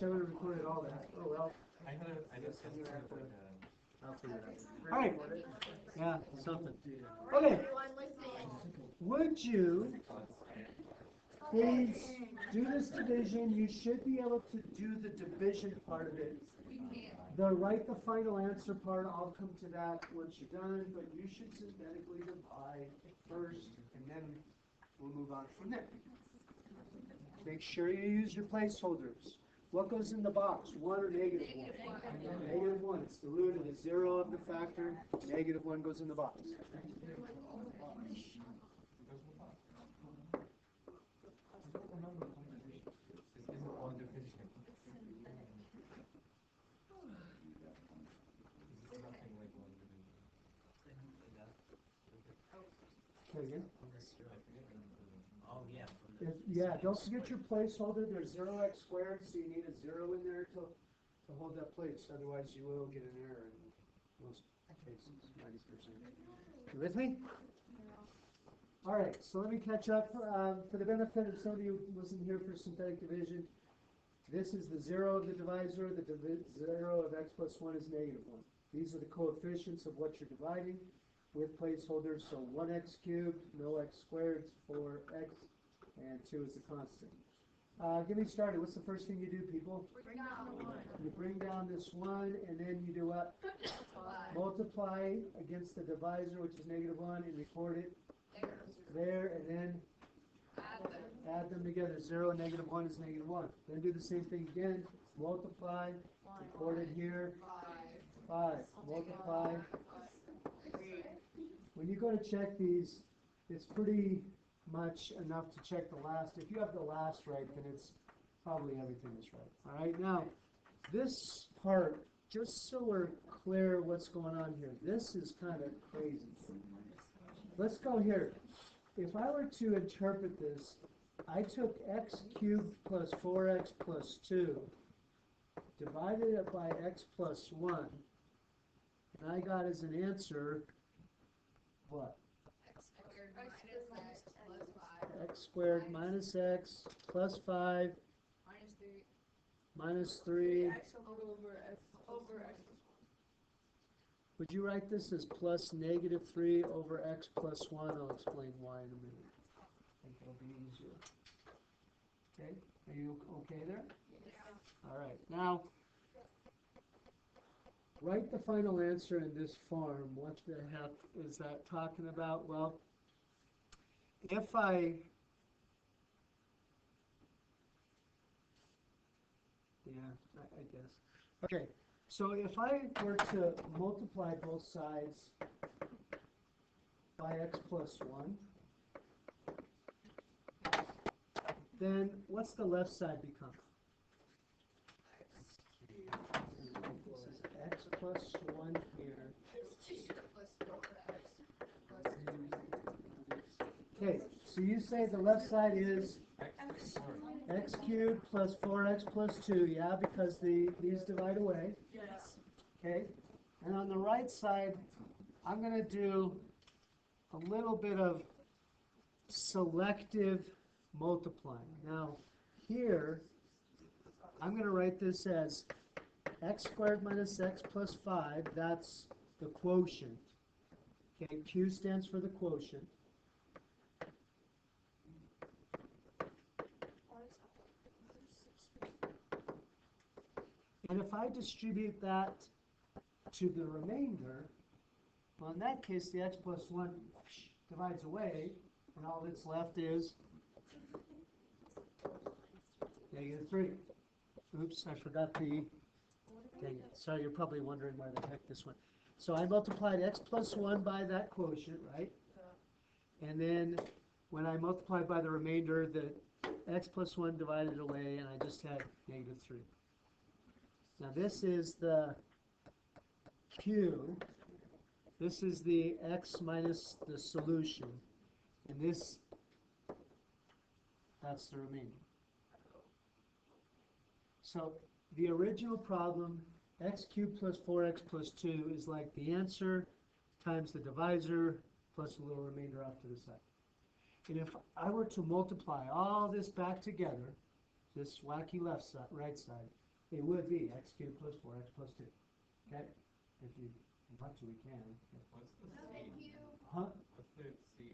I would have recorded all that. Oh well. I just sent you like I'll figure it out. All right. Yeah, something. Okay. Would you please do this division? You should be able to do the division part of it. Write the final answer part, I'll come to that once you're done, but you should synthetically divide first, and then we'll move on from there. Make sure you use your placeholders. What goes in the box, 1 or negative 1? Negative 1, it's the root of the 0 of the factor, negative 1 goes in the box. Okay, again? Yeah, don't forget your placeholder. There's 0x squared, so you need a 0 in there to hold that place. Otherwise, you will get an error in most cases, 90%. You with me? All right, so let me catch up. For the benefit of somebody who wasn't here for synthetic division, this is the 0 of the divisor. The 0 of x plus 1 is negative 1. These are the coefficients of what you're dividing with placeholders. So 1x cubed, no x squared, 4x, and 2 is the constant. Get me started. What's the first thing you do, people? Bring down the 1. You bring down this 1, and then you do what? Multiply against the divisor, which is negative 1, and record it there, and then add them together. 0 and negative 1 is negative 1. Then do the same thing again. Multiply, record it here. 5. Multiply. When you go to check these, it's pretty much enough to check the last. If you have the last right, then it's probably everything is right. All right, now this part, just so we're clear what's going on here, this is kind of crazy. Let's go here. If I were to interpret this, I took x cubed plus 4x plus 2, divided it by x plus 1, and I got as an answer, what? X squared minus x plus 5 minus 3. Over x. Would you write this as plus negative 3 over x plus 1? I'll explain why in a minute. I think it'll be easier. Okay? Are you okay there? Yeah. All right. Now, write the final answer in this form. What the heck is that talking about? Well, if I guess. Okay, so if I were to multiply both sides by x plus 1, then what's the left side become? This is x plus 1 here. Okay, so you say the left side is x cubed plus 4x plus 2, yeah, because these divide away. Yes. Okay, and on the right side, I'm going to do a little bit of selective multiplying. Now, here, I'm going to write this as x squared minus x plus 5, that's the quotient. Okay, Q stands for the quotient. And if I distribute that to the remainder, well, in that case, the x plus 1 divides away, and all that's left is negative 3. Oops, I forgot the, dang it. Sorry, you're probably wondering why the heck this went. So I multiplied x plus 1 by that quotient, right? And then when I multiplied by the remainder, the x plus 1 divided away, and I just had negative 3. Now this is the Q. This is the x minus the solution. And this, that's the remainder. So the original problem, x cubed plus 4x plus 2, is like the answer times the divisor plus a little remainder off to the side. And if I were to multiply all this back together, this wacky left side, right side, It would be x cubed plus 4x plus 2. Okay? If you want to, we can. What's the C? Huh? What's the C?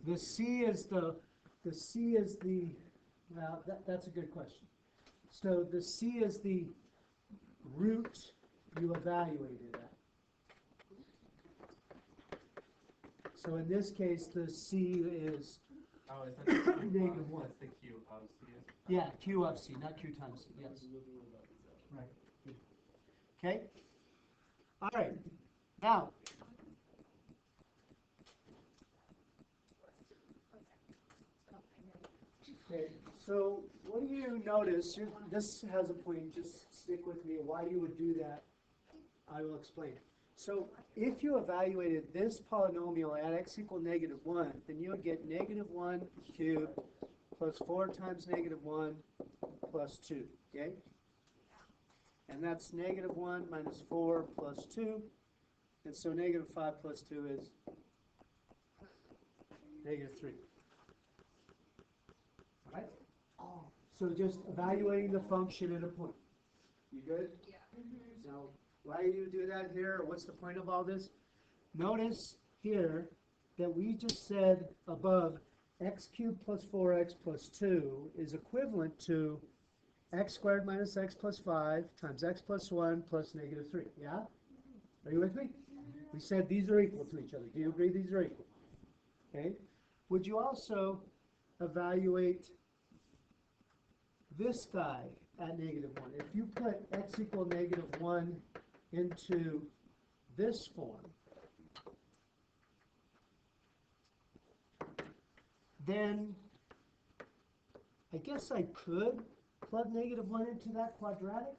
The C is the, well, that's a good question. So the C is the root you evaluated at. So in this case, the C is, Oh, is that the Q? Negative one. That's the Q of C. yeah, Q of C, not Q times C, yes. Right. Okay? All right. Now, okay, so what do you notice? This has a point, just stick with me. Why you would do that, I will explain. So if you evaluated this polynomial at x equal -1, then you would get -1 cubed plus 4 times -1 plus 2, okay? And that's -1 minus 4 plus 2. And so -5 plus 2 is -3. All right? So just evaluating the function at a point. You good? Yeah. Now, why do you do that here? Or what's the point of all this? Notice here that we just said above x cubed plus 4x plus 2 is equivalent to x squared minus x plus 5 times x plus 1 plus -3. Yeah? Are you with me? We said these are equal to each other. Do you agree these are equal? Okay. Would you also evaluate this guy at -1? If you put x equal -1 into this form, then I guess I could plug -1 into that quadratic,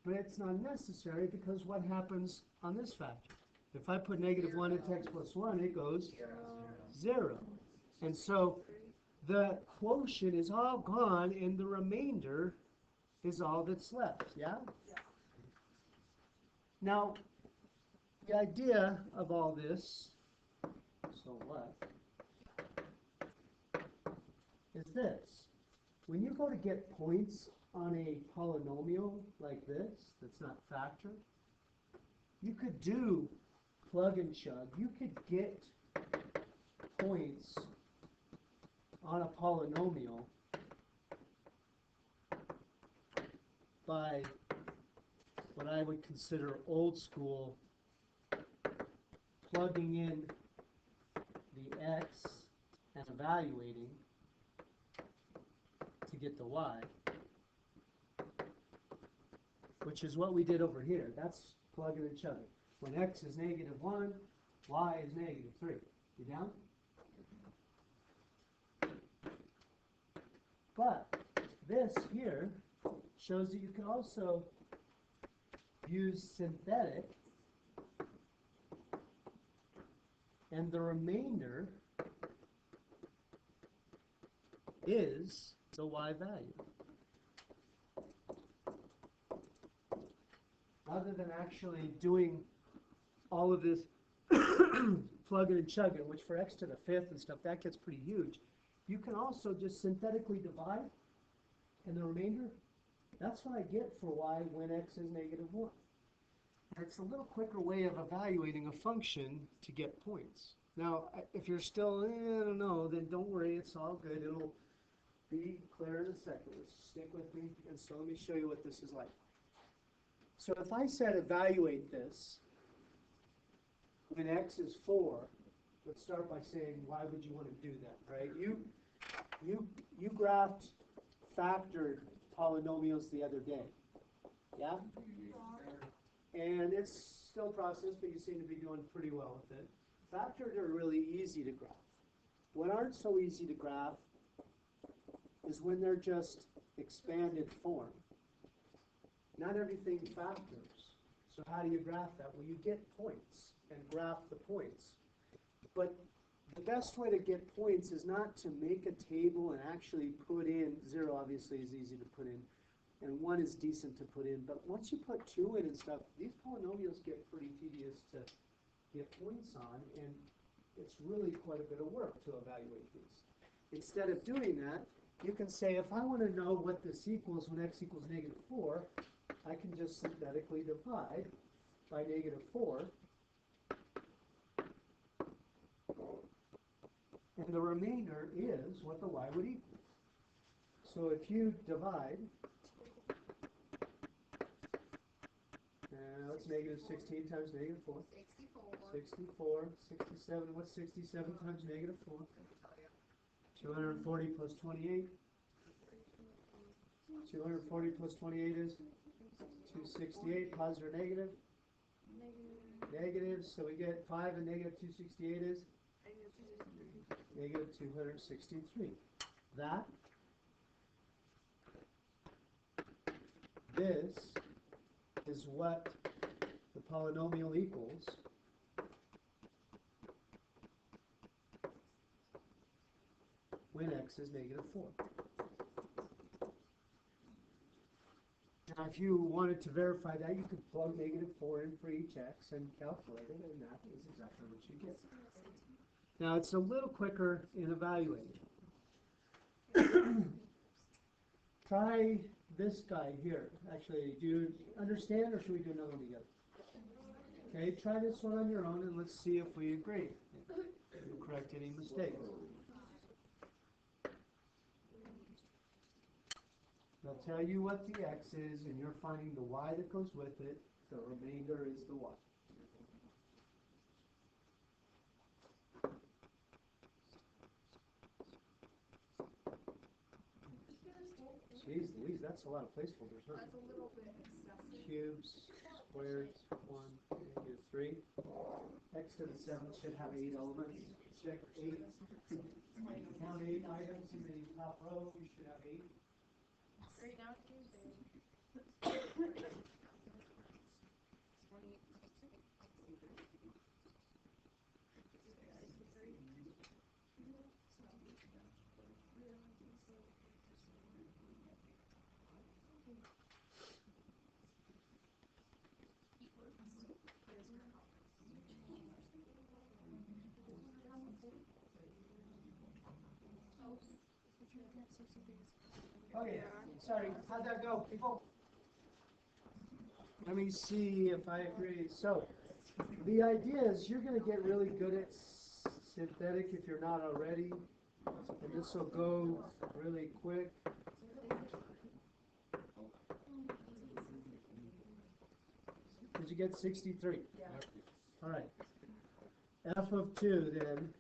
but it's not necessary because what happens on this factor? If I put -1 into x plus 1, it goes 0. And so the quotient is all gone and the remainder is all that's left, yeah? Now, the idea of all this, so what, is this. When you go to get points on a polynomial like this, that's not factored, you could do plug and chug. You could get points on a polynomial by what I would consider old school plugging in the x and evaluating to get the y, which is what we did over here. That's plugging and chugging. When x is -1, y is -3. You down? But this here shows that you can also use synthetic, and the remainder is the y value. Rather than actually doing all of this plugging and chugging, which for x to the 5th and stuff, that gets pretty huge, you can also just synthetically divide, and the remainder, that's what I get for y when x is -1. And it's a little quicker way of evaluating a function to get points. Now, if you're still, I don't know, then don't worry, it's all good. It'll be clear in a second. Let's stick with me. And so let me show you what this is like. So if I said evaluate this when x is 4, let's start by saying why would you want to do that, right? You graphed factored polynomials the other day, yeah? And it's still a process, but you seem to be doing pretty well with it. Factored are really easy to graph. What aren't so easy to graph is when they're just expanded form. Not everything factors. So how do you graph that? Well, you get points and graph the points. But the best way to get points is not to make a table and actually put in, 0 obviously is easy to put in, and 1 is decent to put in. But once you put 2 in and stuff, these polynomials get pretty tedious to get points on, and it's really quite a bit of work to evaluate these. Instead of doing that, you can say, if I want to know what this equals when x equals -4, I can just synthetically divide by -4. And the remainder is what the y would equal. So if you divide, what's -16 times -4? 64, 67, what's 67 times -4? 240 plus 28. 240 plus 28 is 268, positive or negative? Negative, so we get 5 and -268 is? -263. This is what the polynomial equals when x is -4. Now, if you wanted to verify that, you could plug -4 in for each x and calculate it, and that is exactly what you get. Now, it's a little quicker in evaluating. Try this guy here. Actually, do you understand, or should we do another one together? Okay, try this one on your own, and let's see if we agree. We'll correct any mistakes. They'll tell you what the x is, and you're finding the y that goes with it. The remainder is the y. Jeez Louise, that's a lot of placeholders, huh? That's a little bit excessive. Cubes, squares, 1, -3. X to the 7th should have 8 elements. Check 8. Count 8 items in the top row. You should have 8. Right now, Tuesday. Okay, sorry, how'd that go, people? Let me see if I agree. So, the idea is you're going to get really good at synthetic if you're not already, and this will go really quick. Did you get 63? Yeah. All right. F of 2 then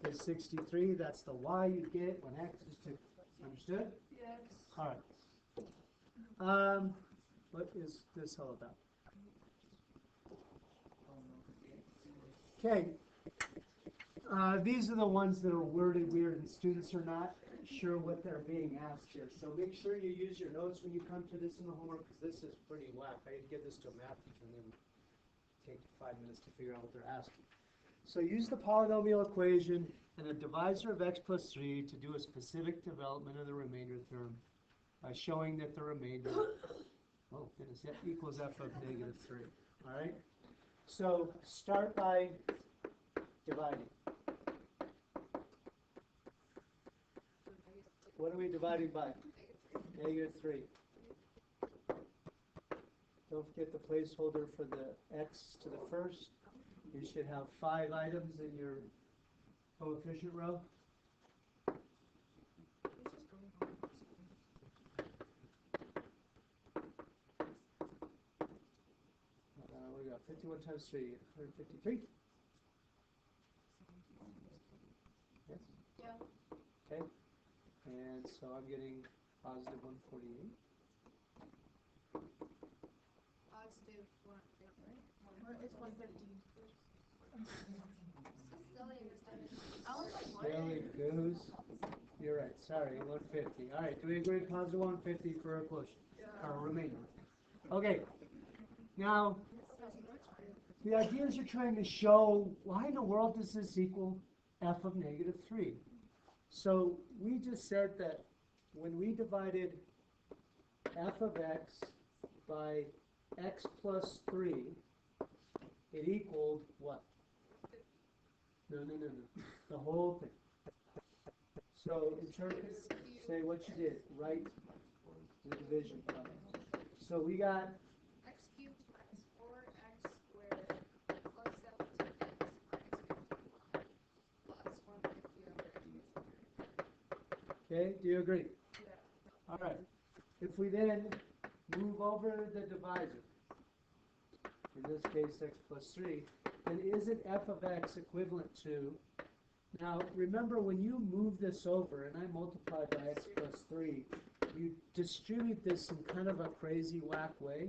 is 63. That's the y you get when x is 2. Understood? Yes. All right. What is this all about? Okay. These are the ones that are worded weird and students are not sure what they're being asked here. So make sure you use your notes when you come to this in the homework, because this is pretty whack. I had to give this to a math teacher and then take 5 minutes to figure out what they're asking. So use the polynomial equation and a divisor of x plus 3 to do a specific development of the remainder term by showing that the remainder, oh goodness, equals f of -3. All right? So start by dividing. What are we dividing by? -3. Don't forget the placeholder for the x to the first. You should have 5 items in your coefficient row. We got 51 times 3, 153. Yes? Yeah. Okay. And so I'm getting positive 148. Positive 150, right? It's 150. I was like, what? Silly goose. You're right. Sorry, 150. All right. Do we agree positive 150 for a quotient? Or a remainder? Okay. Now, the idea is you're trying to show why in the world does this equal f of -3? So we just said that when we divided f of x by x plus 3, it equaled what? No. The whole thing. So interpret, say what you did, write the division product. So we got X cubed minus 4x squared plus 17x minus 15 plus 150 over x. okay, do you agree? Yeah. All right. If we then move over the divisor, in this case x plus 3, then isn't f of x equivalent to, now remember when you move this over and I multiply by x plus 3, you distribute this in kind of a crazy whack way,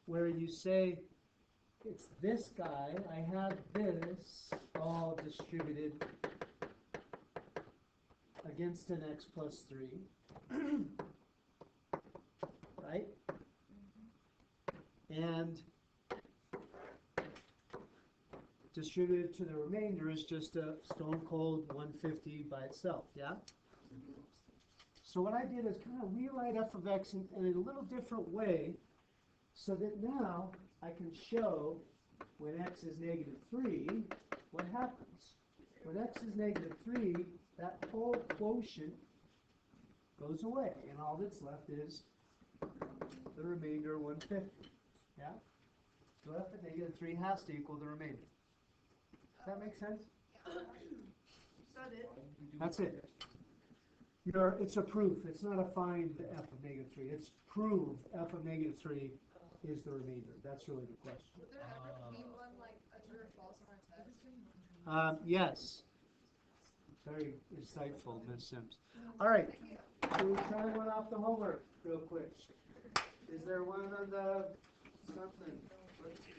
where you say, it's this guy, I have this all distributed against an x plus 3, right? And distributed to the remainder is just a stone cold 150 by itself, yeah? So what I did is kind of rewrite f of x in a little different way, so that now I can show when x is negative 3, what happens. When x is negative 3, that whole quotient goes away, and all that's left is the remainder 150, yeah? So f of negative 3 has to equal the remainder. Does that make sense? Is that it? That's it. It's a proof. It's not a find f of negative 3. It's prove f of negative 3 is the remainder. That's really the question. Would there ever be one like a true or false on a test? Yes. Very insightful, Ms. Sims. All right. So we try one off the homework real quick. Is there one on the something?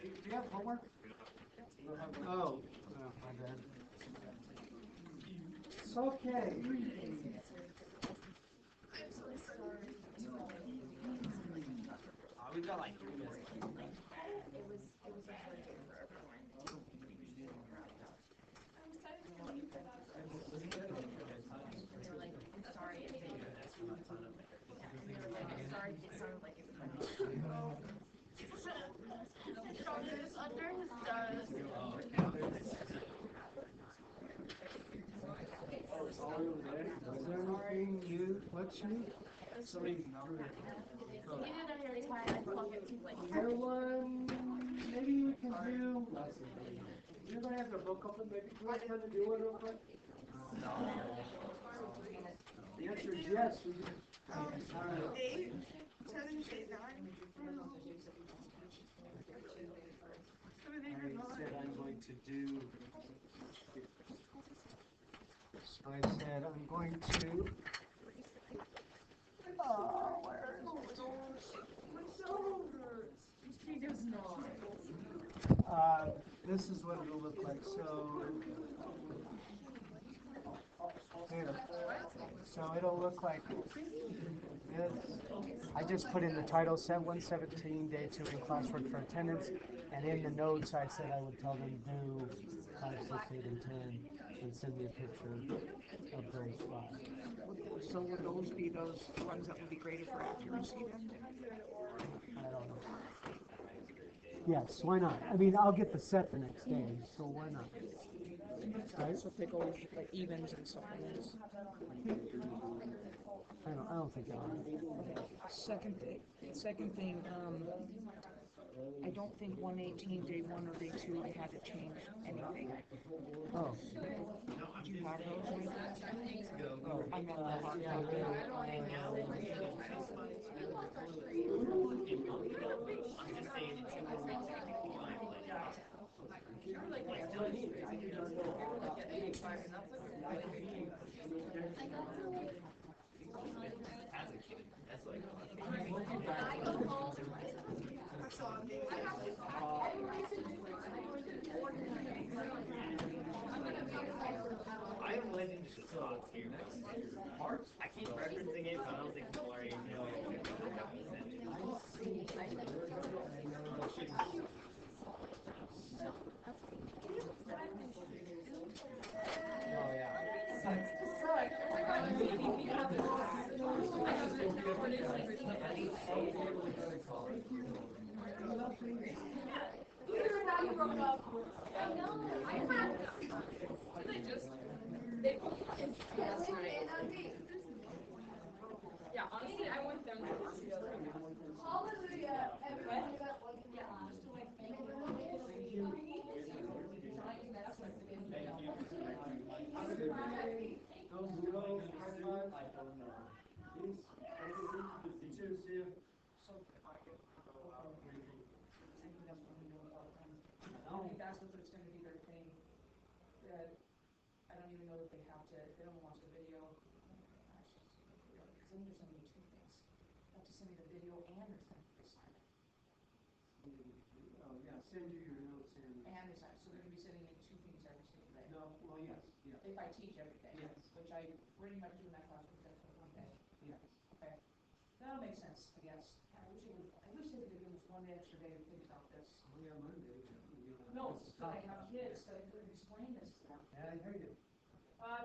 Do you have homework? Oh, my bad. It's okay. We've got like 3 minutes. Is there anything new? What's new? There one, maybe we can do, anybody have their book open? Maybe we can do it real quick? The answer is yes. We can. All right. 8, 7, 8, 9. I said I'm going to do. So I said I'm going to. Oh, where is it? This is what it'll look like. So here. So it'll look like this. I just put in the title, 117, day 2 in classwork for attendance, and in the notes I said I would tell them do 5, 6, 8, and 10, and send me a picture of those 5. So would those be those ones that would be graded for accuracy then? I don't know. Yes, why not? I mean, I'll get the set the next day, so why not? Right? So if they go like evens and supplements. I don't think I'll. Second thing, I don't think 118 day 1 or day 2 I had to change anything. Oh. Do you have those? Oh. I meant the hard copy. I am letting you stop here. I keep referencing it, but I don't think people are even don't know. Peace. You too, see you. So if I get, I think that's what we know about them. I No. think that's what it's gonna be their thing. That, I don't even know that they have to, if they don't watch the video. Because then they're sending me two things. They have to send me the video and they're sending me the assignment. Oh, yeah, send you your notes and. And the assignment, so they're gonna be sending me two things every single day. No, well, yes, yeah, If I teach every day. Yes. Which I pretty much do in that class except for one day. yes. Okay. That'll make sense, I guess. I wish they could give us one extra day to think about this. Oh, yeah, Monday. No, so I have kids, so I could explain this to them. Yeah, I hear you.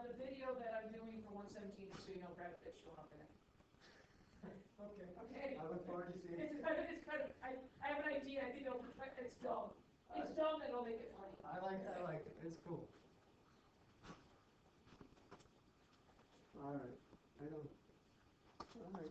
The video that I'm doing for 117, so you know Brad Pitt's showing up in it. Okay. Okay? I look forward to seeing it. It's kind of, I have an idea, I think it's dumb. It's dumb and it'll make it funny. I like it, it's cool. All right, I don't, all right.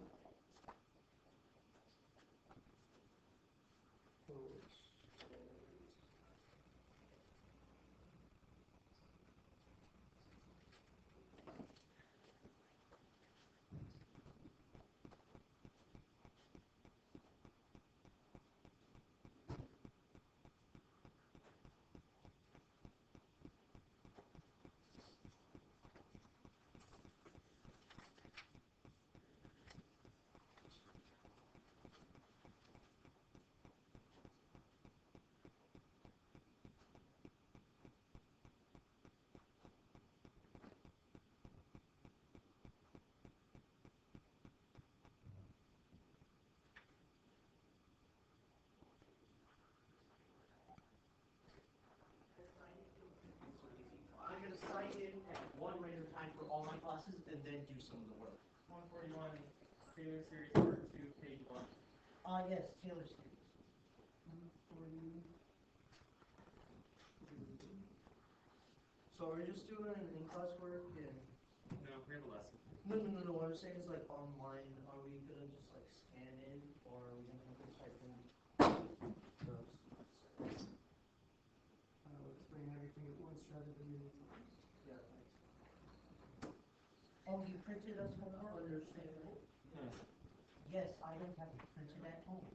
I'm gonna sign in at one random time for all my classes and then do some of the work. 141, Taylor Series Part 2, page 1. Yes, Taylor series. So are we just doing in-class work and? No, we have a lesson. No, what I'm saying is like online, are we gonna just like scan in or are we gonna go type in those? Explain everything at once rather than many times. Yeah, thanks. Oh, you printed us homework understandable? Huh. Yes, I don't have it printed at home.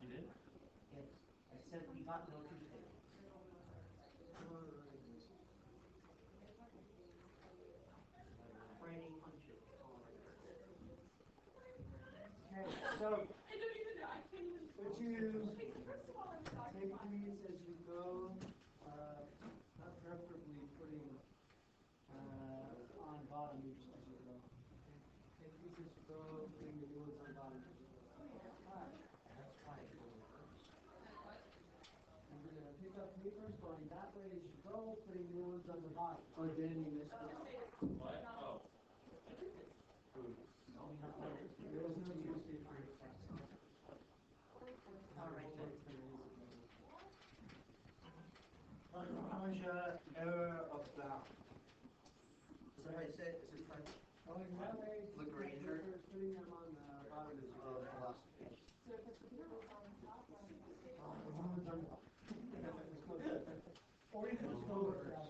You did? Yes, I said we got no Tuesday. Friday punches. Okay, so, would you take these as you go, not preferably putting, on bottom each as you go. Take these as you go, putting the new ones on bottom as you go. Alright. That's fine. I'm gonna pick up papers going that way as you go, putting new ones on the bottom. Oh, Danny missed it. What? Oh. There is no Tuesday for your class. Alright then. Lagrange error of bound. Is that how you say it? Is it French? Going that way, Lagrange. putting them on the bottom as you go. Philosophy. Or you can just go over that.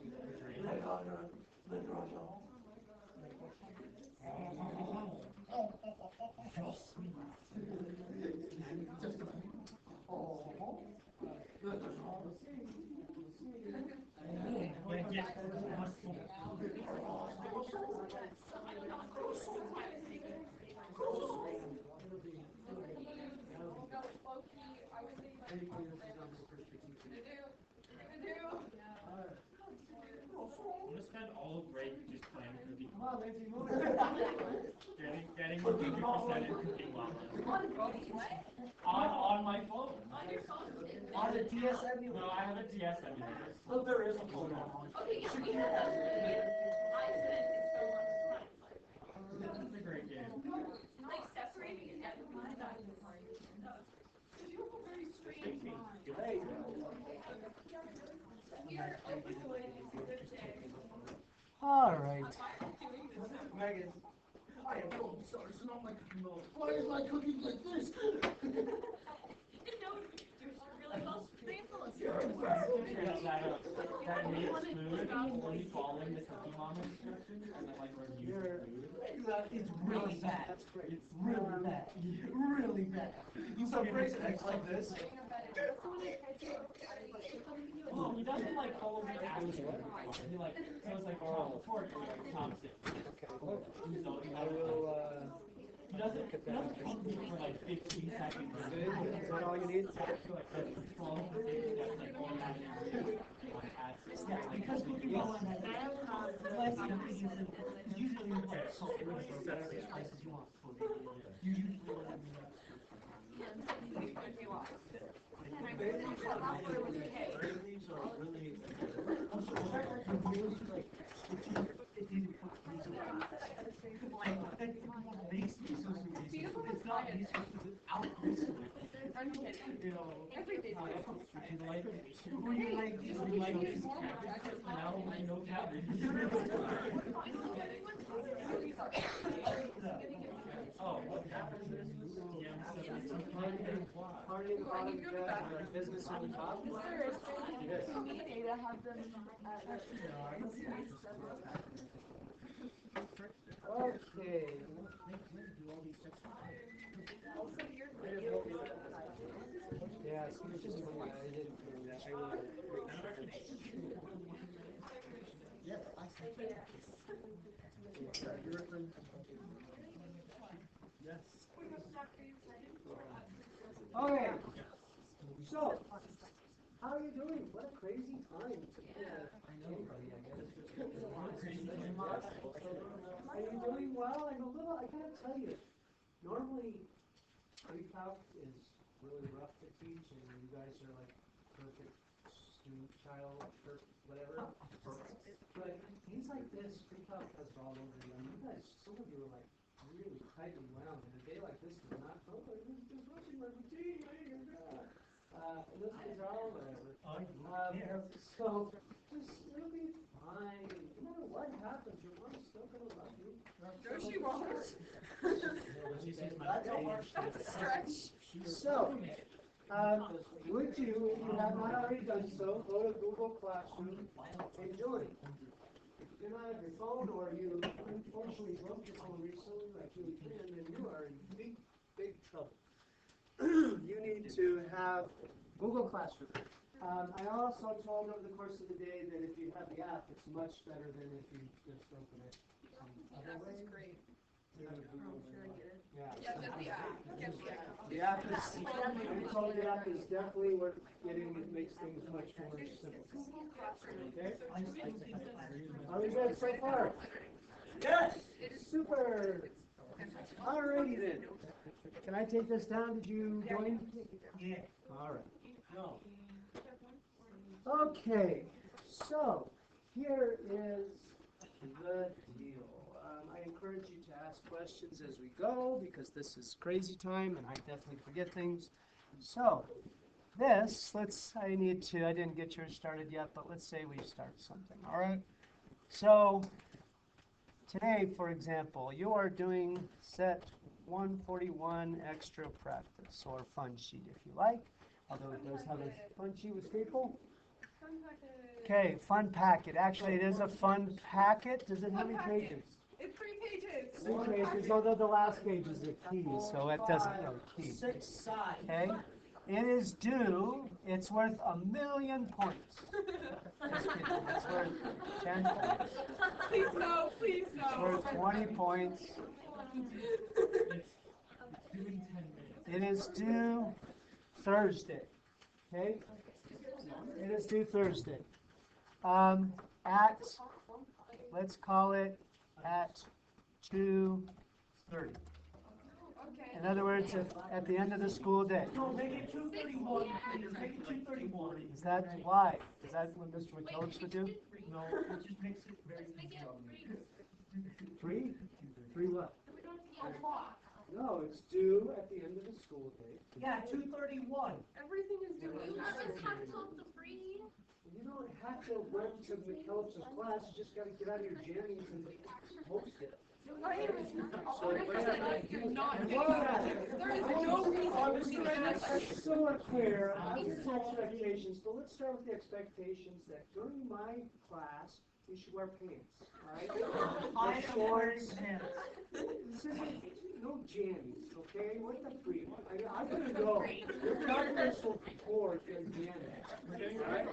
I'm gonna spend all of break just playing Cookie Come on, Lindsay, move it. getting 100% in Cookie Mama. On my phone. On the DSM? No, I have a DS emulator. Look, there is a phone on. Okay, yeah, I said it's so much It's a great game. like separating it out of my you have a very strange mind. Hey. You're overdoing it good day. All right. Megan. I am so sorry, it's not my cooking mode. Why is my cooking like this? No, you're really well stable. That made it smooth when you follow the Cookie Mama instructions and then like review the food. It's really bad. That's great. It's really bad. Really bad. So phrase it like this. Well, he doesn't like follow the action. He like, so it's like before it like chops it. Okay. So he I will, he doesn't pump me for like 15 seconds. is that all you need? For like 12 seconds, that's like all that Yeah, because when you go in that, less than usually you put salt or whatever spices you want. You usually want to Leaves are really. Makes me so it's not without you know, when you like this now no cabbage. Oh, what happened? Party in the bottom, you got business on the top? Yes. Okay. Yeah, so you're just doing that. I didn't do that. I will make sure. Yes, I see. Yes. Okay. So, how are you doing? What a crazy time to be anybody, I guess. Are you doing well? I'm a little, I gotta tell you, normally pre-calc is really rough to teach, and you guys are like perfect student child, perfect whatever. But things like this, pre-calc has it all over you. I mean, you guys, some of you are like really tightly wound, and a day like this is not, oh, this is disrupting my routine, those things are all whatever. So, just, it'll be fine. No matter what happens, your mom's still gonna love you. No, she won't. Stretch. So, would you, if you have not already done so, go to Google Classroom and join. If you're not on your phone or you unfortunately broke your phone recently, like you can, then you are in big, big trouble. You need to have Google Classroom. I also told over the course of the day that if you have the app, it's much better than if you just open it some other way. Great. Yeah. Yeah, get the app. Get the app. The app is, I told the app is definitely worth getting. It makes things much more simple. Okay? Are we good so far? Yes! Super! Alrighty then. Can I take this down? Did you join? Yeah. Alright. No. Okay, so here is the deal. I encourage you to ask questions as we go because this is crazy time and I definitely forget things. So this, I didn't get yours started yet, but let's say we start something, all right? So today, for example, you are doing set 141 extra practice or fun sheet if you like, although it does have a fun sheet with people. Okay, fun packet. Actually, it is a fun packet. Does it have any pages? It's 3 pages. 3 pages, although the last page is a key, so it doesn't have a key. 6 sides. Okay? It is due, it's worth 1,000,000 points. Just kidding, it's worth 10 points. Please no, please It's no. worth 20 points. It is due Thursday. Okay? It is due Thursday. Let's call it at 2:30. In other words, at the end of the school day. No, make it 2:31, please. Make it 2:31. Is that why? Is that what Mr. McKellips would do? No, it just makes it very easy on me. 3? 3 what? No, it's due at the end of the school day. Yeah, 2:31. Everything is due. You don't have to run to McKellips' class, you just gotta get out of your jammies and post it. You're not there is no reason. That's so unclear. I have expectations, but let's start with the expectations that during my class, you should wear pants, alright? I am wearing pants. This isn't, no jammies, okay? What the freak? I gotta go. Your calculus will pour if you're jamming, alright?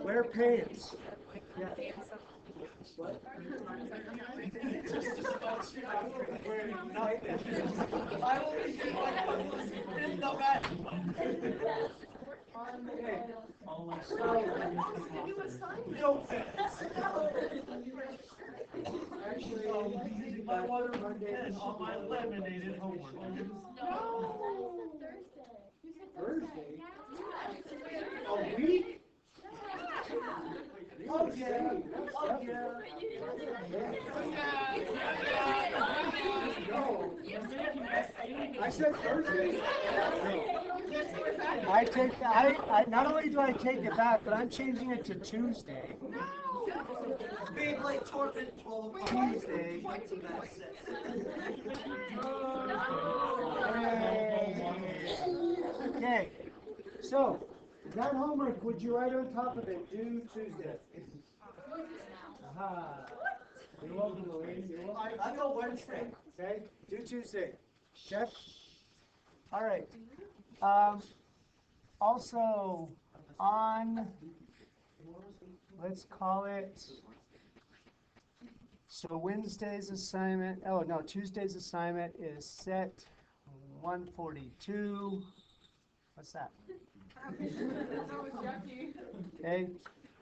Wear pants. Yeah. What? I will be doing my in the back. Okay. No pants. Actually, I'll be using my waterproof pen on my laminated homework. Thursday? A week? Oh yeah, oh yeah. No. I said Thursday. No. I take, not only do I take it back, but I'm changing it to Tuesday. Beyblade tournament 12 o'clock. Tuesday. Okay, so, that homework, would you write on top of it, due Tuesday? Aha. You're welcome, Lorraine, you're welcome. I go Wednesday. Okay, due Tuesday. Check. All right. Also, on, let's call it, so Wednesday's assignment, oh no, Tuesday's assignment is set 142. What's that? Okay,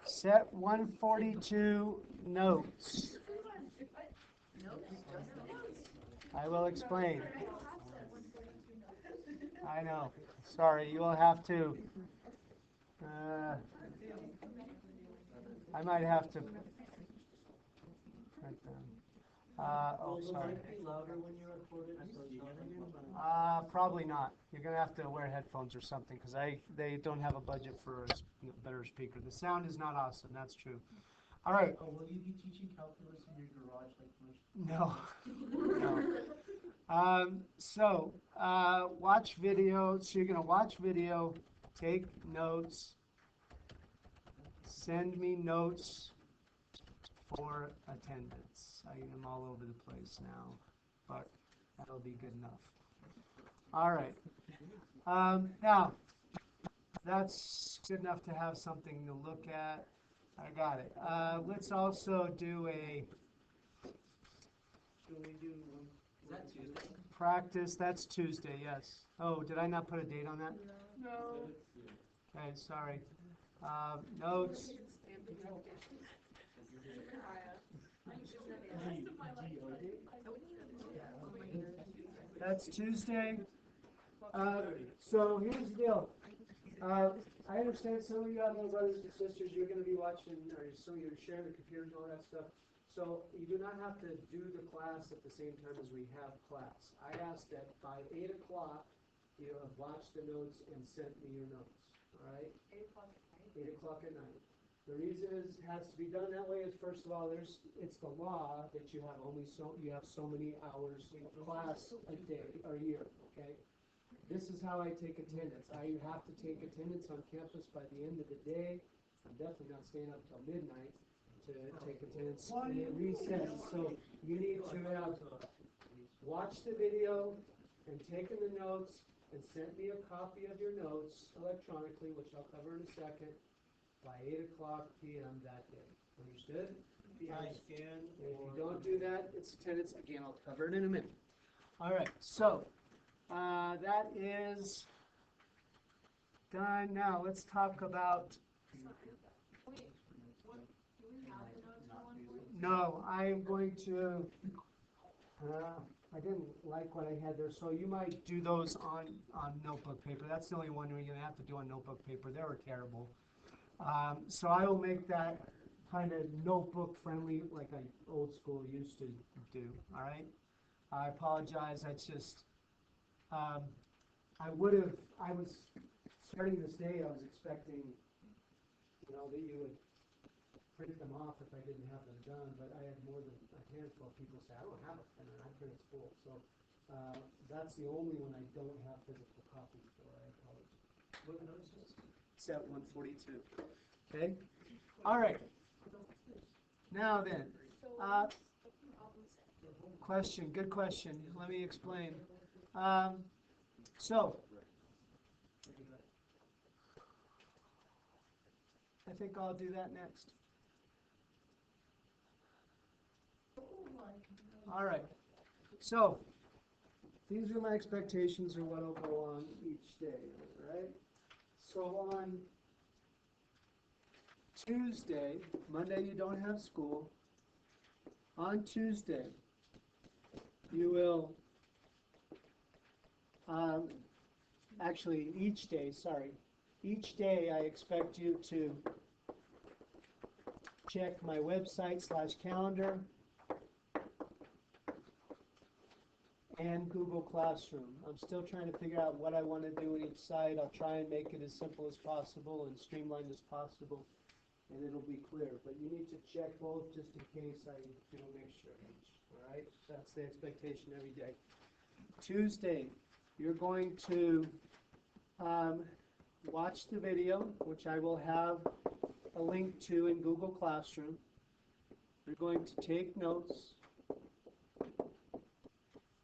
set 142 notes. I will explain. I know. Sorry, you will have to. I might have to. Oh, sorry. Probably not. You're gonna have to wear headphones or something because they don't have a budget for a better speaker. The sound is not awesome. That's true. All right. Oh, will you be teaching calculus in your garage like much? No. So, watch video. So you're going to watch video, take notes, send me notes for attendance. I am all over the place now, but that'll be good enough. All right. Now, that's good enough to have something to look at. I got it. Let's also do a practice. That's Tuesday, yes. Oh, did I not put a date on that? No. Okay, sorry. Notes. That's Tuesday. So here's the deal. I understand some of you have little brothers and sisters, you're going to be watching, or some of you are sharing the computers and all that stuff. So you do not have to do the class at the same time as we have class. I ask that by 8 o'clock, you have watched the notes and sent me your notes, all right? 8 o'clock at night. 8 o'clock at night. The reason it has to be done that way is, first of all, it's the law that you have so many hours of class a day or a year, okay? This is how I take attendance. I have to take attendance on campus by the end of the day. I'm definitely not staying up till midnight to take attendance and then recess. So you need to have watched the video and taken the notes and sent me a copy of your notes electronically, which I'll cover in a second, by 8 o'clock p.m. that day. Understood? I scan. If you don't do that, it's attendance. Again, I'll cover it in a minute. All right, so that is done. Now let's talk about. No, I am going to. I didn't like what I had there, so you might do those on notebook paper. That's the only one you're going to have to do on notebook paper. They were terrible. So I will make that kind of notebook friendly like I old school used to do. All right. I apologize. That's just. I was starting this day. I was expecting, that you would print them off if I didn't have them done, but I had more than a handful of people say, I don't have a printer, my printer's full. So that's the only one I don't have physical copies for. I apologize. What notice is it? It's at 142. Okay. All right. Now then, question, good question. Let me explain. So, I think I'll do that next. All right. So, these are my expectations of what will go on each day, right? So on Tuesday, Monday you don't have school. On Tuesday, you will, actually each day, each day I expect you to check my website /calendar and Google Classroom. I'm still trying to figure out what I want to do in each site. I'll try and make it as simple as possible and streamlined as possible, and it'll be clear. But you need to check both just in case I make sure. All right? That's the expectation every day. Tuesday, you're going to watch the video, which I will have a link to in Google Classroom. You're going to take notes.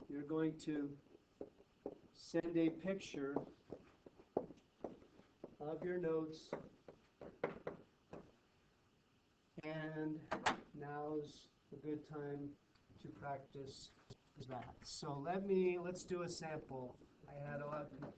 You're going to send a picture of your notes, and now's a good time to practice that. So let's do a sample. I had a lot of